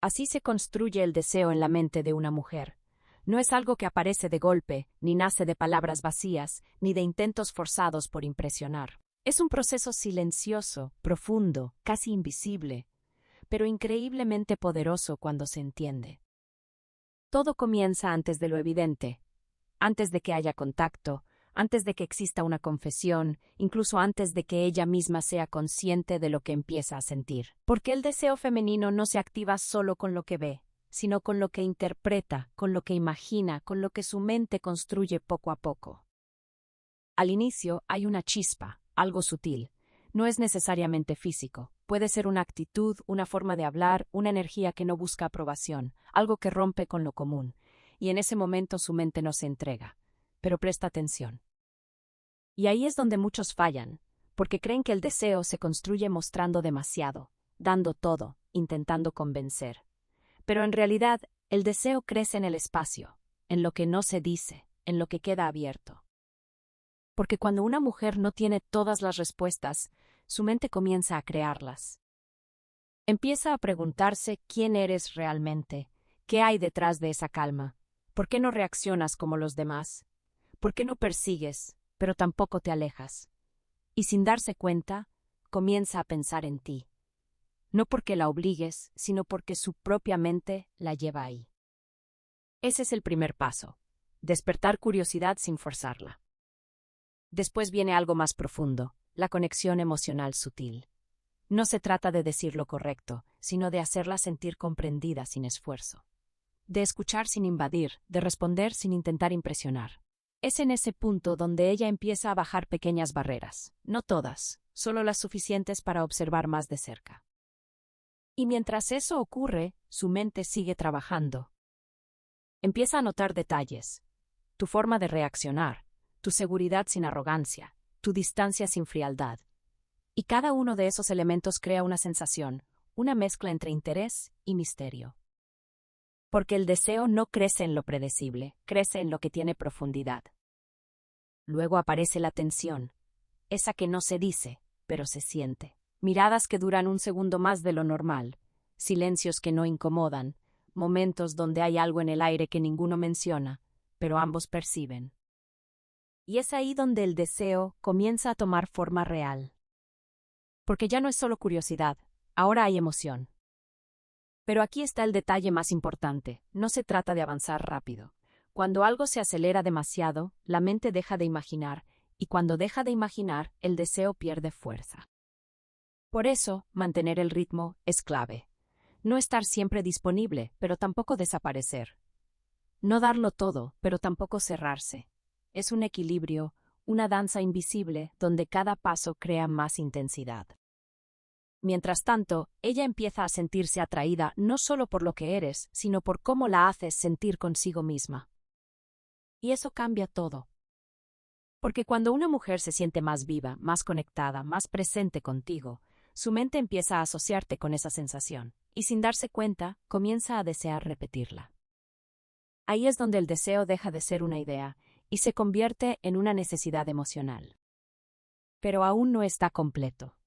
Así se construye el deseo en la mente de una mujer. No es algo que aparece de golpe, ni nace de palabras vacías, ni de intentos forzados por impresionar. Es un proceso silencioso, profundo, casi invisible, pero increíblemente poderoso cuando se entiende. Todo comienza antes de lo evidente, antes de que haya contacto, antes de que exista una confesión, incluso antes de que ella misma sea consciente de lo que empieza a sentir. Porque el deseo femenino no se activa solo con lo que ve, sino con lo que interpreta, con lo que imagina, con lo que su mente construye poco a poco. Al inicio hay una chispa, algo sutil. No es necesariamente físico. Puede ser una actitud, una forma de hablar, una energía que no busca aprobación, algo que rompe con lo común. Y en ese momento su mente no se entrega. Pero presta atención. Y ahí es donde muchos fallan, porque creen que el deseo se construye mostrando demasiado, dando todo, intentando convencer. Pero en realidad, el deseo crece en el espacio, en lo que no se dice, en lo que queda abierto. Porque cuando una mujer no tiene todas las respuestas, su mente comienza a crearlas. Empieza a preguntarse quién eres realmente, qué hay detrás de esa calma, por qué no reaccionas como los demás, por qué no persigues, pero tampoco te alejas. Y sin darse cuenta, comienza a pensar en ti. No porque la obligues, sino porque su propia mente la lleva ahí. Ese es el primer paso, despertar curiosidad sin forzarla. Después viene algo más profundo, la conexión emocional sutil. No se trata de decir lo correcto, sino de hacerla sentir comprendida sin esfuerzo. De escuchar sin invadir, de responder sin intentar impresionar. Es en ese punto donde ella empieza a bajar pequeñas barreras, no todas, solo las suficientes para observar más de cerca. Y mientras eso ocurre, su mente sigue trabajando. Empieza a notar detalles, tu forma de reaccionar, tu seguridad sin arrogancia, tu distancia sin frialdad. Y cada uno de esos elementos crea una sensación, una mezcla entre interés y misterio. Porque el deseo no crece en lo predecible, crece en lo que tiene profundidad. Luego aparece la tensión, esa que no se dice, pero se siente. Miradas que duran un segundo más de lo normal, silencios que no incomodan, momentos donde hay algo en el aire que ninguno menciona, pero ambos perciben. Y es ahí donde el deseo comienza a tomar forma real. Porque ya no es solo curiosidad, ahora hay emoción. Pero aquí está el detalle más importante, no se trata de avanzar rápido. Cuando algo se acelera demasiado, la mente deja de imaginar, y cuando deja de imaginar, el deseo pierde fuerza. Por eso, mantener el ritmo es clave. No estar siempre disponible, pero tampoco desaparecer. No darlo todo, pero tampoco cerrarse. Es un equilibrio, una danza invisible donde cada paso crea más intensidad. Mientras tanto, ella empieza a sentirse atraída no solo por lo que eres, sino por cómo la haces sentir consigo misma. Y eso cambia todo. Porque cuando una mujer se siente más viva, más conectada, más presente contigo, su mente empieza a asociarte con esa sensación, y sin darse cuenta, comienza a desear repetirla. Ahí es donde el deseo deja de ser una idea, y se convierte en una necesidad emocional. Pero aún no está completo.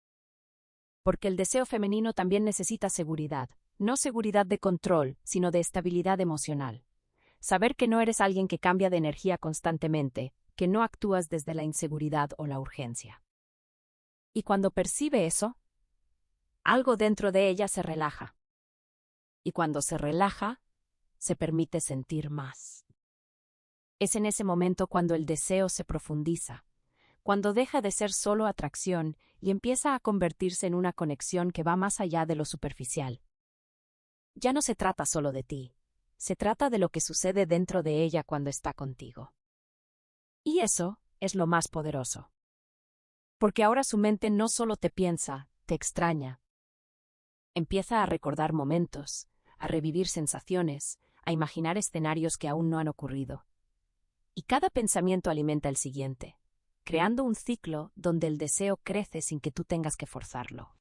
Porque el deseo femenino también necesita seguridad, no seguridad de control, sino de estabilidad emocional. Saber que no eres alguien que cambia de energía constantemente, que no actúas desde la inseguridad o la urgencia. Y cuando percibe eso, algo dentro de ella se relaja. Y cuando se relaja, se permite sentir más. Es en ese momento cuando el deseo se profundiza, cuando deja de ser solo atracción y empieza a convertirse en una conexión que va más allá de lo superficial. Ya no se trata solo de ti, se trata de lo que sucede dentro de ella cuando está contigo. Y eso es lo más poderoso. Porque ahora su mente no solo te piensa, te extraña. Empieza a recordar momentos, a revivir sensaciones, a imaginar escenarios que aún no han ocurrido. Y cada pensamiento alimenta el siguiente, creando un ciclo donde el deseo crece sin que tú tengas que forzarlo.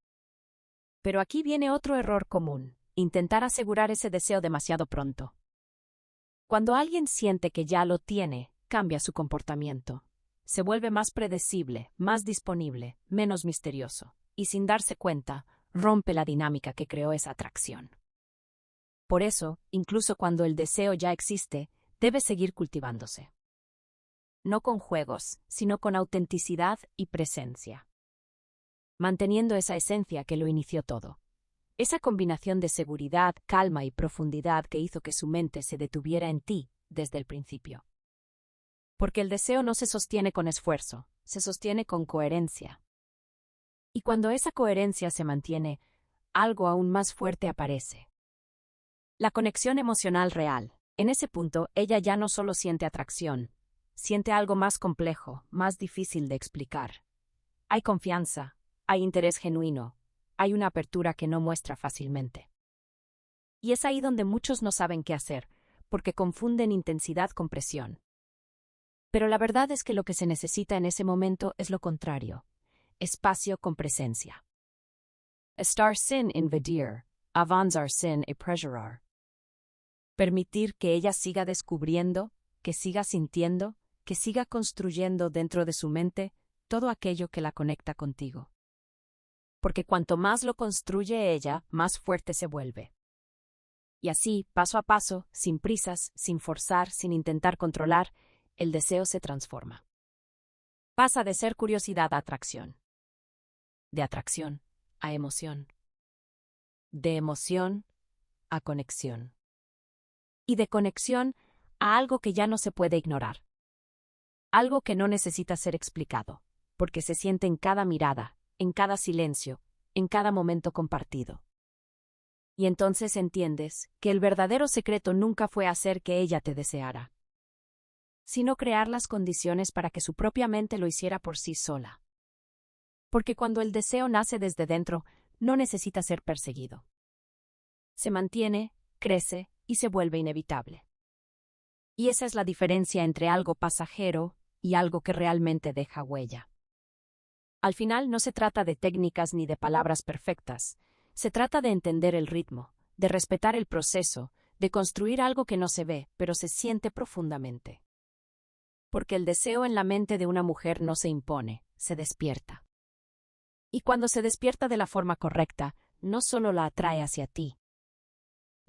Pero aquí viene otro error común, intentar asegurar ese deseo demasiado pronto. Cuando alguien siente que ya lo tiene, cambia su comportamiento. Se vuelve más predecible, más disponible, menos misterioso, y sin darse cuenta, rompe la dinámica que creó esa atracción. Por eso, incluso cuando el deseo ya existe, debe seguir cultivándose. No con juegos, sino con autenticidad y presencia. Manteniendo esa esencia que lo inició todo. Esa combinación de seguridad, calma y profundidad que hizo que su mente se detuviera en ti desde el principio. Porque el deseo no se sostiene con esfuerzo, se sostiene con coherencia. Y cuando esa coherencia se mantiene, algo aún más fuerte aparece. La conexión emocional real. En ese punto, ella ya no solo siente atracción, siente algo más complejo, más difícil de explicar. Hay confianza, hay interés genuino, hay una apertura que no muestra fácilmente. Y es ahí donde muchos no saben qué hacer, porque confunden intensidad con presión. Pero la verdad es que lo que se necesita en ese momento es lo contrario, espacio con presencia. Estar sin invadir, avanzar sin apresurar. Permitir que ella siga descubriendo, que siga sintiendo, que siga construyendo dentro de su mente todo aquello que la conecta contigo. Porque cuanto más lo construye ella, más fuerte se vuelve. Y así, paso a paso, sin prisas, sin forzar, sin intentar controlar, el deseo se transforma. Pasa de ser curiosidad a atracción. De atracción a emoción. De emoción a conexión. Y de conexión a algo que ya no se puede ignorar. Algo que no necesita ser explicado, porque se siente en cada mirada, en cada silencio, en cada momento compartido. Y entonces entiendes que el verdadero secreto nunca fue hacer que ella te deseara, sino crear las condiciones para que su propia mente lo hiciera por sí sola. Porque cuando el deseo nace desde dentro, no necesita ser perseguido. Se mantiene, crece y se vuelve inevitable. Y esa es la diferencia entre algo pasajero y algo que realmente deja huella. Al final no se trata de técnicas ni de palabras perfectas, se trata de entender el ritmo, de respetar el proceso, de construir algo que no se ve, pero se siente profundamente. Porque el deseo en la mente de una mujer no se impone, se despierta. Y cuando se despierta de la forma correcta, no solo la atrae hacia ti,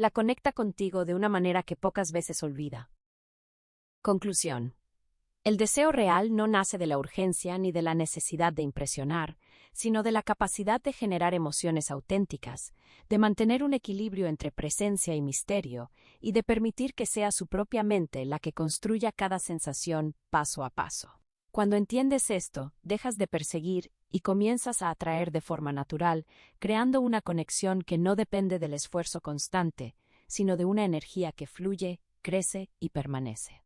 la conecta contigo de una manera que pocas veces olvida. Conclusión. El deseo real no nace de la urgencia ni de la necesidad de impresionar, sino de la capacidad de generar emociones auténticas, de mantener un equilibrio entre presencia y misterio, y de permitir que sea su propia mente la que construya cada sensación paso a paso. Cuando entiendes esto, dejas de perseguir y comienzas a atraer de forma natural, creando una conexión que no depende del esfuerzo constante, sino de una energía que fluye, crece y permanece.